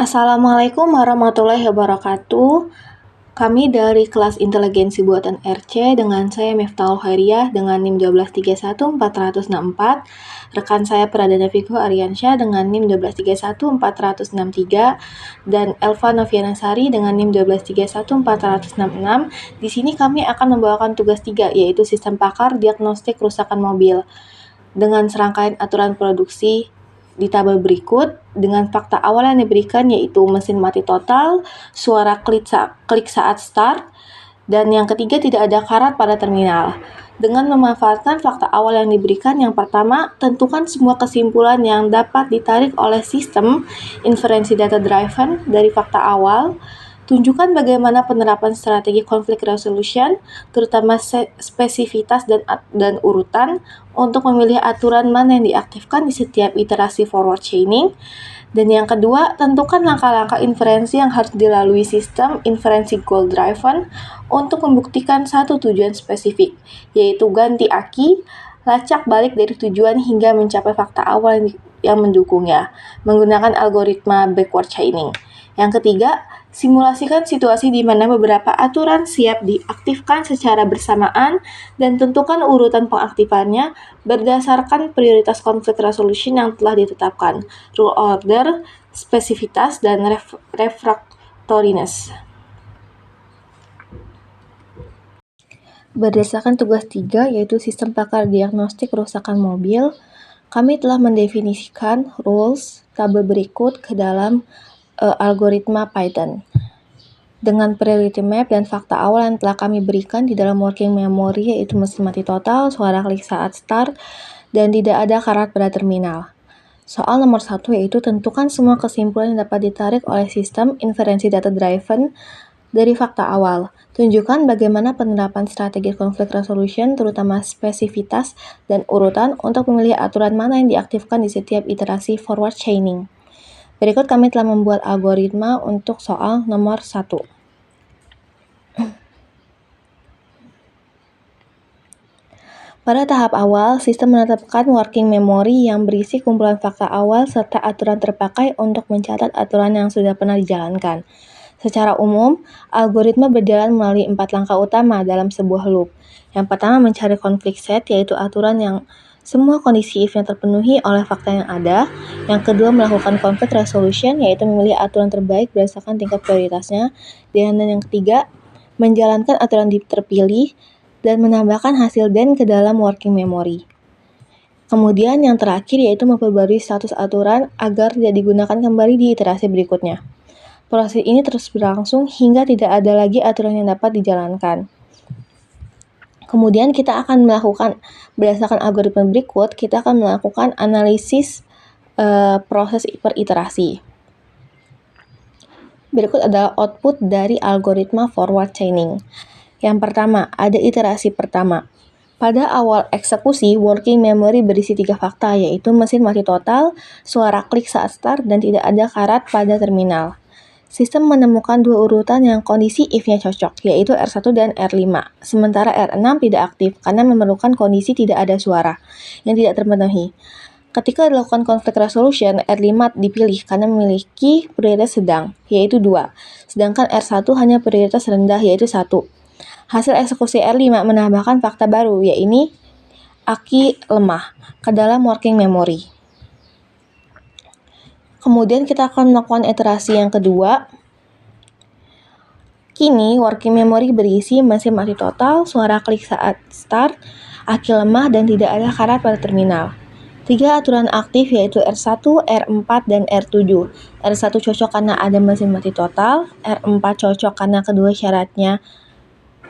Assalamualaikum warahmatullahi wabarakatuh. Kami dari kelas Inteligensi Buatan RC dengan saya Miftahul Khairiyah dengan NIM 1231464. Rekan saya Pradana Fikhu Aryansyah dengan NIM 1231463 dan Elva Noviana Sari dengan NIM 1231466. Di sini kami akan membawakan tugas 3 yaitu sistem pakar diagnostik kerusakan mobil dengan serangkaian aturan produksi di tabel berikut dengan fakta awal yang diberikan yaitu mesin mati total, suara klik saat start, dan yang ketiga tidak ada karat pada terminal. Dengan memanfaatkan fakta awal yang diberikan, yang pertama, tentukan semua kesimpulan yang dapat ditarik oleh sistem inferensi data driven dari fakta awal. Tunjukkan bagaimana penerapan strategi konflik resolution, terutama spesifitas dan urutan, untuk memilih aturan mana yang diaktifkan di setiap iterasi forward chaining. Dan yang kedua, tentukan langkah-langkah inferensi yang harus dilalui sistem inferensi goal driven untuk membuktikan satu tujuan spesifik, yaitu ganti aki, lacak balik dari tujuan hingga mencapai fakta awal yang mendukungnya, menggunakan algoritma backward chaining. Yang ketiga, simulasikan situasi di mana beberapa aturan siap diaktifkan secara bersamaan dan tentukan urutan pengaktifannya berdasarkan prioritas konflik resolution yang telah ditetapkan, rule order, spesifitas, dan refractoriness. Berdasarkan tugas 3 yaitu sistem pakar diagnostik kerusakan mobil, kami telah mendefinisikan rules tabel berikut ke dalam algoritma Python. Dengan priority map dan fakta awal yang telah kami berikan di dalam working memory yaitu mesin mati total, suara klik saat start, dan tidak ada karat pada terminal. Soal nomor 1 yaitu tentukan semua kesimpulan yang dapat ditarik oleh sistem inferensi data driven dari fakta awal. Tunjukkan bagaimana penerapan strategi konflik resolution terutama spesifitas dan urutan untuk memilih aturan mana yang diaktifkan di setiap iterasi forward chaining. Berikut kami telah membuat algoritma untuk soal nomor 1. Pada tahap awal, sistem menetapkan working memory yang berisi kumpulan fakta awal serta aturan terpakai untuk mencatat aturan yang sudah pernah dijalankan. Secara umum, algoritma berjalan melalui 4 langkah utama dalam sebuah loop. Yang pertama mencari konflik set, yaitu aturan yang semua kondisi if-nya terpenuhi oleh fakta yang ada. Yang kedua melakukan conflict resolution, yaitu memilih aturan terbaik berdasarkan tingkat prioritasnya. Dan yang ketiga, menjalankan aturan terpilih dan menambahkan hasil then ke dalam working memory. Kemudian yang terakhir yaitu memperbarui status aturan agar tidak digunakan kembali di iterasi berikutnya. Proses ini terus berlangsung hingga tidak ada lagi aturan yang dapat dijalankan. Kemudian kita akan melakukan, berdasarkan algoritma berikut, kita akan melakukan analisis proses per iterasi. Berikut adalah output dari algoritma forward chaining. Yang pertama, ada iterasi pertama. Pada awal eksekusi, working memory berisi 3 fakta, yaitu mesin mati total, suara klik saat start, dan tidak ada karat pada terminal. Sistem menemukan 2 urutan yang kondisi if-nya cocok, yaitu R1 dan R5. Sementara R6 tidak aktif karena memerlukan kondisi tidak ada suara yang tidak terpenuhi. Ketika dilakukan conflict resolution, R5 dipilih karena memiliki prioritas sedang, yaitu 2. Sedangkan R1 hanya prioritas rendah, yaitu 1. Hasil eksekusi R5 menambahkan fakta baru, yaitu aki lemah, ke dalam working memory. Kemudian kita akan melakukan iterasi yang kedua. Kini working memory berisi mesin mati total, suara klik saat start, aki lemah, dan tidak ada karat pada terminal. 3 aturan aktif yaitu R1, R4, dan R7. R1 cocok karena ada mesin mati total, R4 cocok karena kedua syaratnya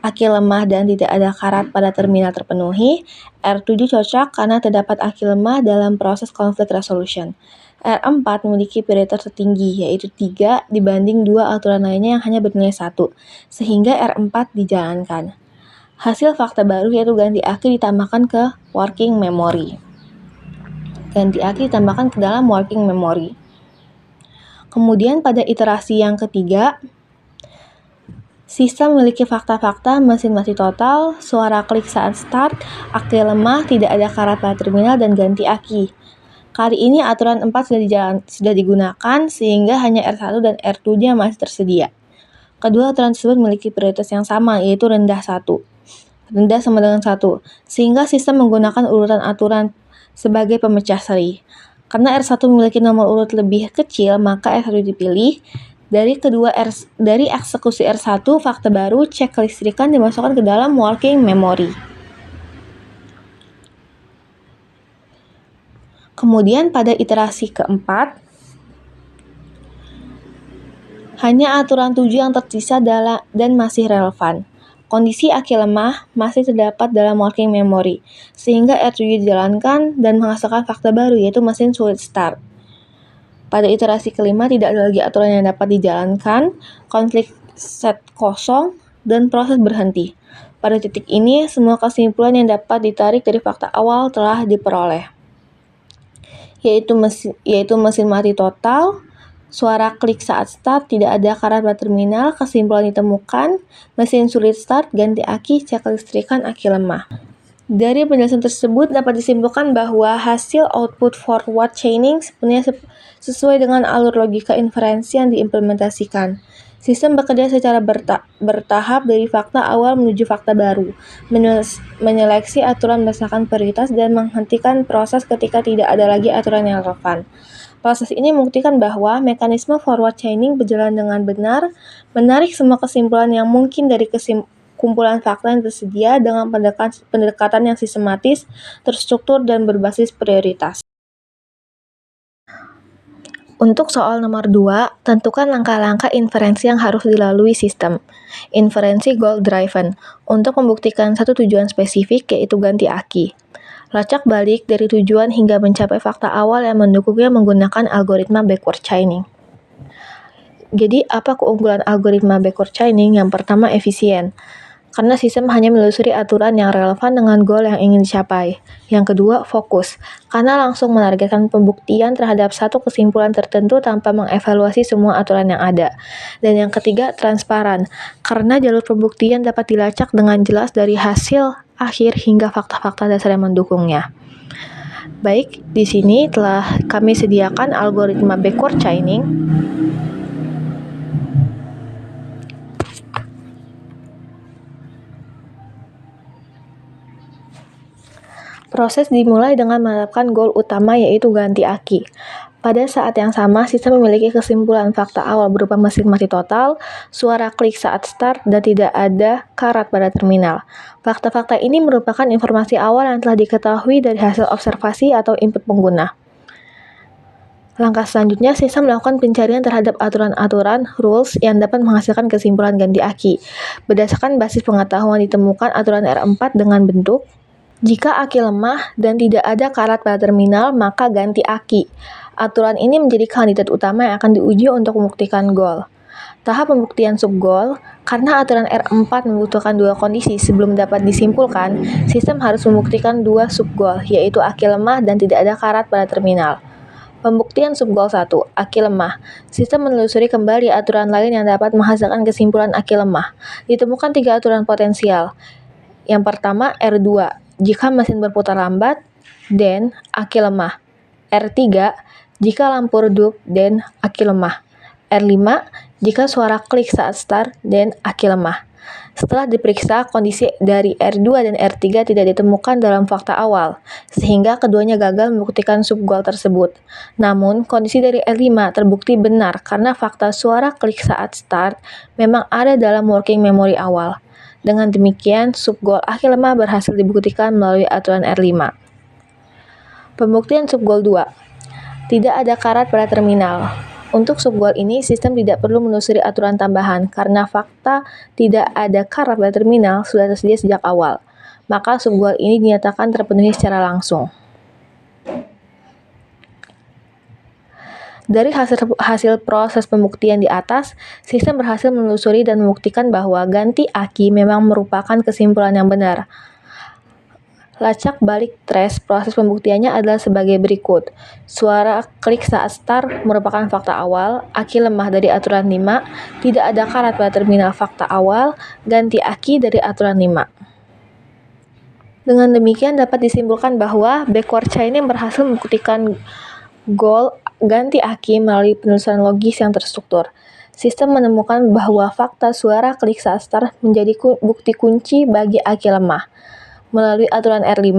aki lemah dan tidak ada karat pada terminal terpenuhi. R7 cocok karena terdapat aki lemah dalam proses conflict resolution. R4 memiliki prioritas tertinggi, yaitu 3 dibanding 2 aturan lainnya yang hanya bernilai 1, sehingga R4 dijalankan. Hasil fakta baru yaitu ganti aki ditambahkan ke working memory. Ganti aki ditambahkan ke dalam working memory. Kemudian pada iterasi yang ketiga, sistem memiliki fakta-fakta mesin mati total, suara klik saat start, aki lemah, tidak ada karat pada terminal, dan ganti aki. Kali ini aturan 4 sudah digunakan sehingga hanya R1 dan R2-nya masih tersedia. Kedua aturan tersebut memiliki prioritas yang sama, yaitu rendah sama dengan 1, sehingga sistem menggunakan urutan aturan sebagai pemecah seri. Karena R1 memiliki nomor urut lebih kecil, maka R1 dipilih. Dari eksekusi R1, fakta baru cek kelistrikan dimasukkan ke dalam working memory. Kemudian pada iterasi keempat, hanya aturan 7 yang tersisa dan masih relevan. Kondisi aki lemah masih terdapat dalam working memory, sehingga R7 dijalankan dan menghasilkan fakta baru, yaitu mesin sulit start. Pada iterasi kelima, tidak ada lagi aturan yang dapat dijalankan, konflik set kosong, dan proses berhenti. Pada titik ini, semua kesimpulan yang dapat ditarik dari fakta awal telah diperoleh, yaitu mesin mati total, suara klik saat start, tidak ada karat pada terminal, kesimpulan ditemukan, mesin sulit start, ganti aki, cek kelistrikan, aki lemah. Dari penjelasan tersebut dapat disimpulkan bahwa hasil output forward chaining sepenuhnya sesuai dengan alur logika inferensi yang diimplementasikan. Sistem bekerja secara bertahap dari fakta awal menuju fakta baru, menyeleksi aturan berdasarkan prioritas dan menghentikan proses ketika tidak ada lagi aturan yang relevan. Proses ini membuktikan bahwa mekanisme forward chaining berjalan dengan benar, menarik semua kesimpulan yang mungkin dari kumpulan fakta yang tersedia dengan pendekatan yang sistematis, terstruktur, dan berbasis prioritas. Untuk soal nomor 2, tentukan langkah-langkah inferensi yang harus dilalui sistem. Inferensi goal driven, untuk membuktikan satu tujuan spesifik, yaitu ganti aki. Lacak balik dari tujuan hingga mencapai fakta awal yang mendukungnya menggunakan algoritma backward chaining. Jadi, apa keunggulan algoritma backward chaining? Yang pertama, efisien, karena sistem hanya menelusuri aturan yang relevan dengan goal yang ingin dicapai. Yang kedua, fokus, karena langsung menargetkan pembuktian terhadap satu kesimpulan tertentu tanpa mengevaluasi semua aturan yang ada. Dan yang ketiga, transparan, karena jalur pembuktian dapat dilacak dengan jelas dari hasil akhir hingga fakta-fakta dasar yang mendukungnya. Baik, di sini telah kami sediakan algoritma backward chaining. Proses dimulai dengan menetapkan goal utama, yaitu ganti aki. Pada saat yang sama, sistem memiliki kesimpulan fakta awal berupa mesin mati total, suara klik saat start, dan tidak ada karat pada terminal. Fakta-fakta ini merupakan informasi awal yang telah diketahui dari hasil observasi atau input pengguna. Langkah selanjutnya, sistem melakukan pencarian terhadap aturan-aturan rules yang dapat menghasilkan kesimpulan ganti aki. Berdasarkan basis pengetahuan ditemukan aturan R4 dengan bentuk: jika aki lemah dan tidak ada karat pada terminal, maka ganti aki. Aturan ini menjadi kandidat utama yang akan diuji untuk membuktikan goal. Tahap pembuktian sub-goal, karena aturan R4 membutuhkan dua kondisi sebelum dapat disimpulkan, sistem harus membuktikan dua sub-goal, yaitu aki lemah dan tidak ada karat pada terminal. Pembuktian sub-goal 1, aki lemah. Sistem menelusuri kembali aturan lain yang dapat menghasilkan kesimpulan aki lemah. Ditemukan 3 aturan potensial. Yang pertama, R2. Jika mesin berputar lambat, dan aki lemah. R3, jika lampu redup, dan aki lemah. R5, jika suara klik saat start, dan aki lemah. Setelah diperiksa, kondisi dari R2 dan R3 tidak ditemukan dalam fakta awal, sehingga keduanya gagal membuktikan sub-goal tersebut. Namun, kondisi dari R5 terbukti benar karena fakta suara klik saat start memang ada dalam working memory awal. Dengan demikian, sub-goal aki lemah berhasil dibuktikan melalui aturan R5. Pembuktian sub-goal 2. Tidak ada karat pada terminal. Untuk sub-goal ini, sistem tidak perlu menelusuri aturan tambahan karena fakta tidak ada karat pada terminal sudah tersedia sejak awal. Maka sub-goal ini dinyatakan terpenuhi secara langsung. Dari hasil proses pembuktian di atas, sistem berhasil menelusuri dan membuktikan bahwa ganti aki memang merupakan kesimpulan yang benar. Lacak balik trace proses pembuktiannya adalah sebagai berikut. Suara klik saat start merupakan fakta awal, aki lemah dari aturan 5, tidak ada karat pada terminal fakta awal, ganti aki dari aturan 5. Dengan demikian dapat disimpulkan bahwa backward chaining berhasil membuktikan goal ganti aki melalui penelusuran logis yang terstruktur. Sistem menemukan bahwa fakta suara klik sastar menjadi bukti kunci bagi aki lemah melalui aturan R5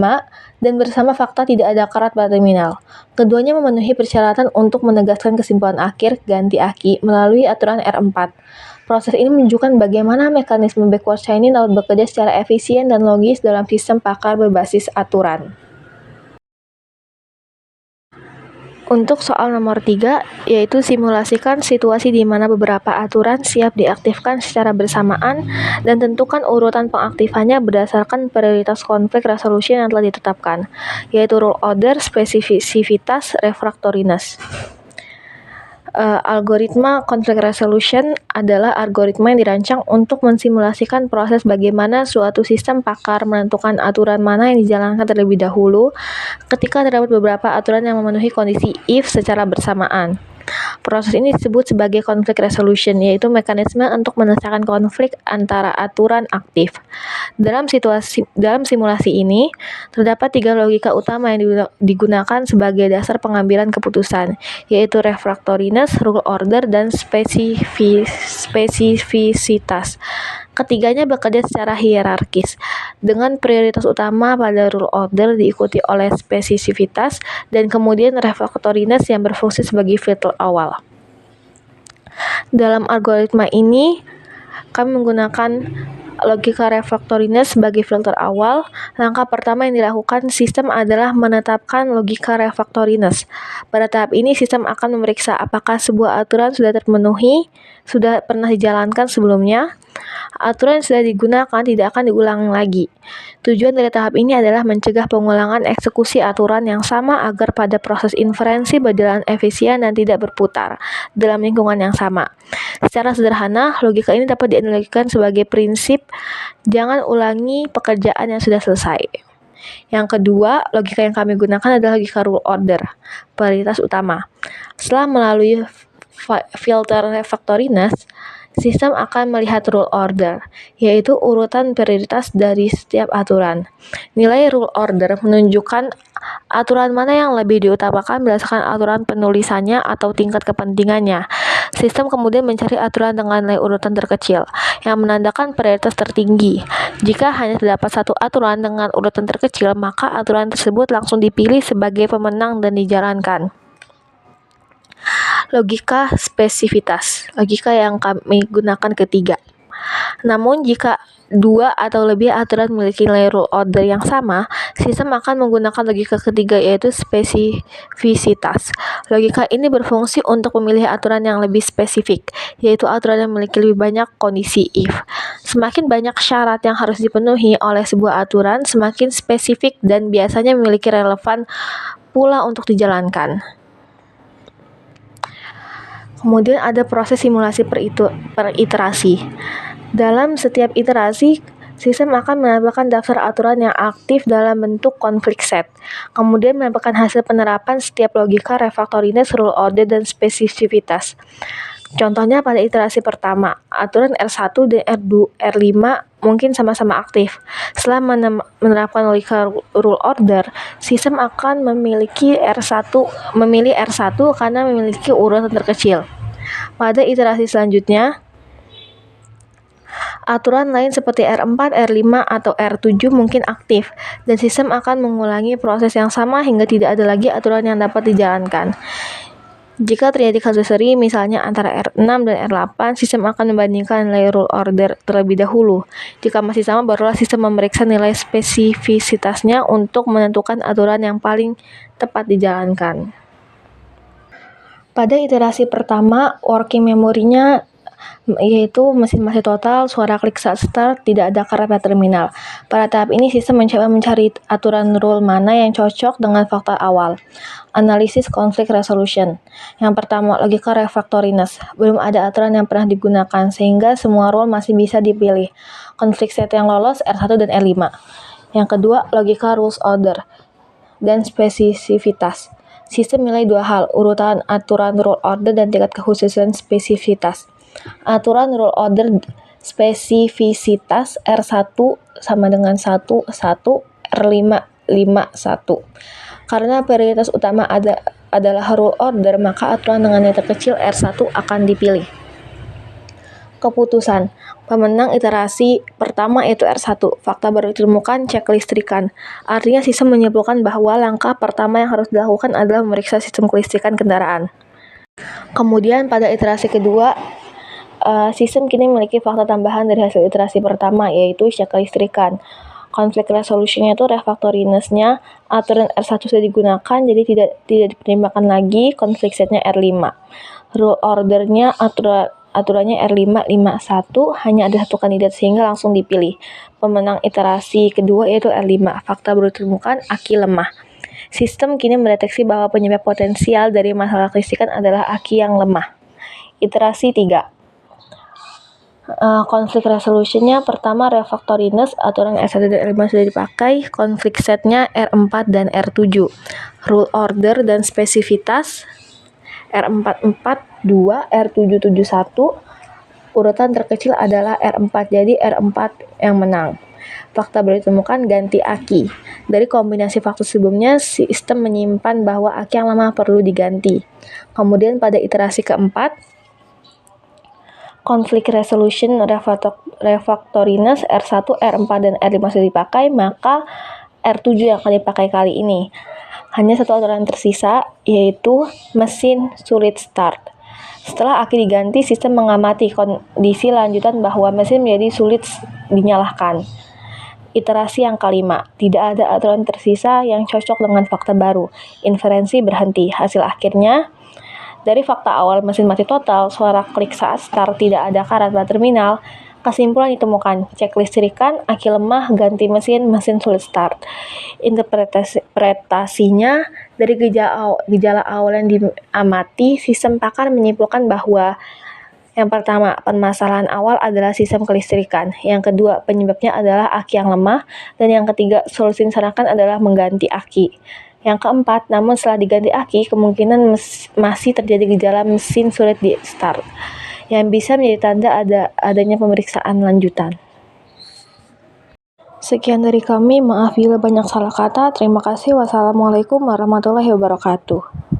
dan bersama fakta tidak ada karat pada terminal. Keduanya memenuhi persyaratan untuk menegaskan kesimpulan akhir ganti aki melalui aturan R4. Proses ini menunjukkan bagaimana mekanisme backward chaining dapat bekerja secara efisien dan logis dalam sistem pakar berbasis aturan. Untuk soal nomor 3, yaitu simulasikan situasi di mana beberapa aturan siap diaktifkan secara bersamaan dan tentukan urutan pengaktifannya berdasarkan prioritas konflik resolution yang telah ditetapkan, yaitu rule order, spesifisitas, refractoriness. Algoritma conflict resolution adalah algoritma yang dirancang untuk mensimulasikan proses bagaimana suatu sistem pakar menentukan aturan mana yang dijalankan terlebih dahulu ketika terdapat beberapa aturan yang memenuhi kondisi if secara bersamaan. Proses ini disebut sebagai conflict resolution, yaitu mekanisme untuk menyelesaikan konflik antara aturan aktif. Dalam simulasi ini, terdapat 3 logika utama yang digunakan sebagai dasar pengambilan keputusan, yaitu refractoriness, rule order, dan spesifisitas. Ketiganya bekerja secara hierarkis, dengan prioritas utama pada rule order diikuti oleh spesifisitas dan kemudian refractoriness yang berfungsi sebagai filter awal. Dalam algoritma ini, kami menggunakan logika refractoriness sebagai filter awal. Langkah pertama yang dilakukan sistem adalah menetapkan logika refractoriness. Pada tahap ini, sistem akan memeriksa apakah sebuah aturan sudah pernah dijalankan sebelumnya. Aturan yang sudah digunakan tidak akan diulang lagi. Tujuan dari tahap ini adalah mencegah pengulangan eksekusi aturan yang sama agar pada proses inferensi berjalan efisien dan tidak berputar dalam lingkungan yang sama. Secara sederhana, logika ini dapat dianalogikan sebagai prinsip jangan ulangi pekerjaan yang sudah selesai. Yang kedua, logika yang kami gunakan adalah logika rule order, prioritas utama. Setelah melalui filter refractoriness, sistem akan melihat rule order, yaitu urutan prioritas dari setiap aturan. Nilai rule order menunjukkan aturan mana yang lebih diutamakan berdasarkan aturan penulisannya atau tingkat kepentingannya. Sistem kemudian mencari aturan dengan nilai urutan terkecil, yang menandakan prioritas tertinggi. Jika hanya terdapat satu aturan dengan urutan terkecil, maka aturan tersebut langsung dipilih sebagai pemenang dan dijalankan. Logika spesifitas, logika yang kami gunakan ketiga. Namun jika 2 atau lebih aturan memiliki nilai rule order yang sama, sistem akan menggunakan logika ketiga, yaitu spesifisitas. Logika ini berfungsi untuk memilih aturan yang lebih spesifik, yaitu aturan yang memiliki lebih banyak kondisi if. Semakin banyak syarat yang harus dipenuhi oleh sebuah aturan, semakin spesifik dan biasanya memiliki relevan pula untuk dijalankan. Kemudian ada proses simulasi per iterasi. Dalam setiap iterasi, sistem akan menambahkan daftar aturan yang aktif dalam bentuk konflik set. Kemudian menambahkan hasil penerapan setiap logika refractoriness, rule order, dan spesifisitas. Contohnya pada iterasi pertama, aturan R1 dan R5 mungkin sama-sama aktif. Setelah menerapkan logika rule order, sistem akan memilih R1 karena memiliki urutan terkecil. Pada iterasi selanjutnya, aturan lain seperti R4, R5, atau R7 mungkin aktif, dan sistem akan mengulangi proses yang sama hingga tidak ada lagi aturan yang dapat dijalankan. Jika terjadi kasus seri, misalnya antara R6 dan R8, sistem akan membandingkan nilai rule order terlebih dahulu. Jika masih sama, barulah sistem memeriksa nilai spesifisitasnya untuk menentukan aturan yang paling tepat dijalankan. Pada iterasi pertama, working memory-nya yaitu mesin masih total, suara klik saat start, tidak ada karat pada terminal. Pada tahap ini, sistem mencoba mencari aturan rule mana yang cocok dengan fakta awal. Analisis conflict resolution. Yang pertama, logika refractoriness. Belum ada aturan yang pernah digunakan, sehingga semua rule masih bisa dipilih. Konflik set yang lolos, R1 dan R5. Yang kedua, logika rules order dan spesifisitas. Sistem menilai 2 hal, urutan aturan rule order dan tingkat kekhususan spesifisitas. Aturan rule order spesifisitas R1 sama dengan 1, R551. Karena prioritas utama adalah rule order, maka aturan dengan yang terkecil R1 akan dipilih. Keputusan pemenang iterasi pertama yaitu R1. Fakta baru ditemukan, cek kelistrikan. Artinya sistem menyimpulkan bahwa langkah pertama yang harus dilakukan adalah memeriksa sistem kelistrikan kendaraan. Kemudian pada iterasi kedua, sistem kini memiliki fakta tambahan dari hasil iterasi pertama, yaitu cek kelistrikan. Konflik resolusinya itu refactoriness-nya aturan R1 sudah digunakan, jadi tidak dipertimbangkan lagi. Konflik setnya R5. Rule ordernya aturannya R551, hanya ada satu kandidat sehingga langsung dipilih. Pemenang iterasi kedua yaitu R5. Fakta baru ditemukan, aki lemah. Sistem kini mendeteksi bahwa penyebab potensial dari masalah kelistrikan adalah aki yang lemah. Iterasi 3. Konflik resolusinya pertama refactoriness, aturan R1 dan R5 sudah dipakai. Konflik setnya R4 dan R7. Rule order dan spesifitas R442, R771. Urutan terkecil adalah R4, jadi R4 yang menang. Fakta baru ditemukan, ganti aki. Dari kombinasi faktor sebelumnya, sistem menyimpan bahwa aki yang lama perlu diganti. Kemudian pada iterasi keempat, konflik resolution refactoriness R1, R4, dan R5 sudah dipakai, maka R7 yang akan dipakai kali ini. Hanya satu aturan tersisa, yaitu mesin sulit start. Setelah aki diganti, sistem mengamati kondisi lanjutan bahwa mesin menjadi sulit dinyalakan. Iterasi yang kelima, tidak ada aturan tersisa yang cocok dengan fakta baru. Inferensi berhenti. Hasil akhirnya, dari fakta awal mesin mati total, suara klik saat start, tidak ada karat pada terminal, kesimpulan ditemukan, cek listrikan, aki lemah, ganti mesin sulit start. Interpretasinya, dari gejala awal yang diamati, sistem pakar menyimpulkan bahwa yang pertama, permasalahan awal adalah sistem kelistrikan. Yang kedua, penyebabnya adalah aki yang lemah. Dan yang ketiga, solusi yang disarankan adalah mengganti aki. Yang keempat, namun setelah diganti aki, kemungkinan masih terjadi gejala mesin sulit di start, yang bisa menjadi tanda adanya pemeriksaan lanjutan. Sekian dari kami, maaf bila banyak salah kata. Terima kasih. Wassalamualaikum warahmatullahi wabarakatuh.